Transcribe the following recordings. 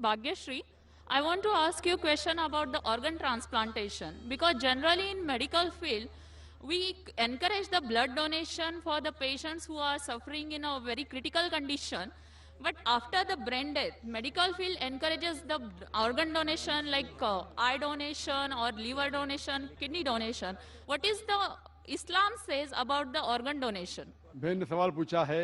Bhagyashree. I want to ask you a question about the organ transplantation, because generally in medical field, we encourage the blood donation for the patients who are suffering in a very critical condition. But after the brain death, medical field encourages the organ donation like eye donation or liver donation, kidney donation. What is the Islam says about the organ donation? बहन ने सवाल पूछा है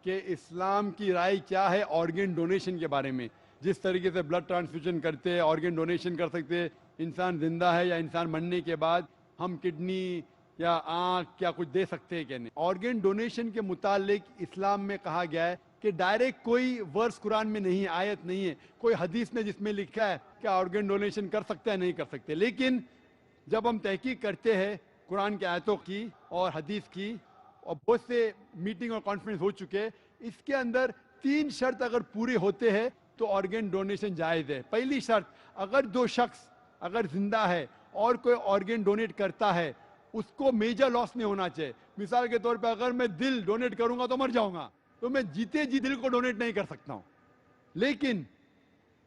कि इस्लाम की राय क्या है organ donation के बारे में। जिस तरीके से ब्लड ट्रांसफ्यूजन करते हैं, ऑर्गन डोनेशन कर सकते हैं, इंसान जिंदा है या इंसान मरने के बाद हम किडनी या आँख क्या कुछ दे सकते हैं क्या नहीं। ऑर्गन डोनेशन के मुतालिक इस्लाम में कहा गया है कि डायरेक्ट कोई वर्स कुरान में नहीं है, आयत नहीं है, कोई हदीस में जिसमें लिखा है कि ऑर्गन डोनेशन कर सकते हैं नहीं कर सकते। लेकिन जब हम तहकीक करते हैं कुरान की आयतों की और हदीस की, और बहुत से मीटिंग और कॉन्फ्रेंस हो चुके हैं, इसके अंदर 3 शर्त अगर पूरे होते हैं तो ऑर्गन डोनेशन जायज़ है। पहली शर्त, अगर दो शख्स अगर जिंदा है और कोई ऑर्गन डोनेट करता है, उसको मेजर लॉस नहीं होना चाहिए। मिसाल के तौर पे अगर मैं दिल डोनेट करूंगा तो मर जाऊंगा, तो मैं जीते जी दिल को डोनेट नहीं कर सकता हूं। लेकिन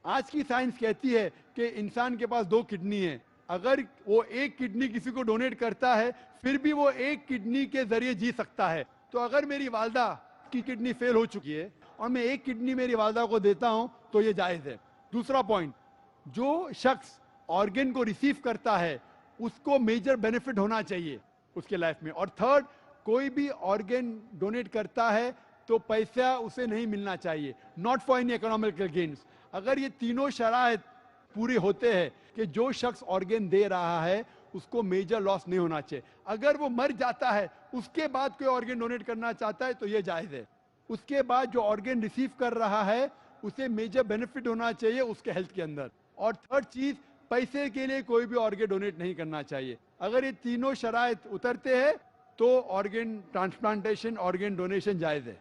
आज की साइंस कहती है कि इंसान के पास 2 किडनी है, अगर वो एक किडनी किसी को डोनेट करता है फिर भी वो एक किडनी के जरिए जी सकता है। तो अगर मेरी वालदा की किडनी फेल हो चुकी है और मैं एक किडनी मेरी वालदा को देता हूं तो ये जायज़ है। दूसरा पॉइंट, जो शख्स ऑर्गन को रिसीव करता है उसको मेजर बेनिफिट होना चाहिए उसके लाइफ में। और थर्ड, कोई भी ऑर्गन डोनेट करता है तो पैसा उसे नहीं मिलना चाहिए, not for any economical gains. अगर ये तीनों शराइत पूरे होते हैं कि जो शख्स ऑर्गन दे रहा है उसको मेजर लॉस नहीं होना चाहिए। अगर वो मर जाता है उसके बाद कोई ऑर्गन डोनेट करना चाहता है तो ये जायज़ है। उसके बाद जो ऑर्गन रिसीव कर रहा है उसे मेजर बेनिफिट होना चाहिए उसके हेल्थ के अंदर। और थर्ड चीज, पैसे के लिए कोई भी ऑर्गन डोनेट नहीं करना चाहिए। अगर ये तीनों शराइत उतरते हैं तो ऑर्गन ट्रांसप्लांटेशन, ऑर्गन डोनेशन जायज़ है।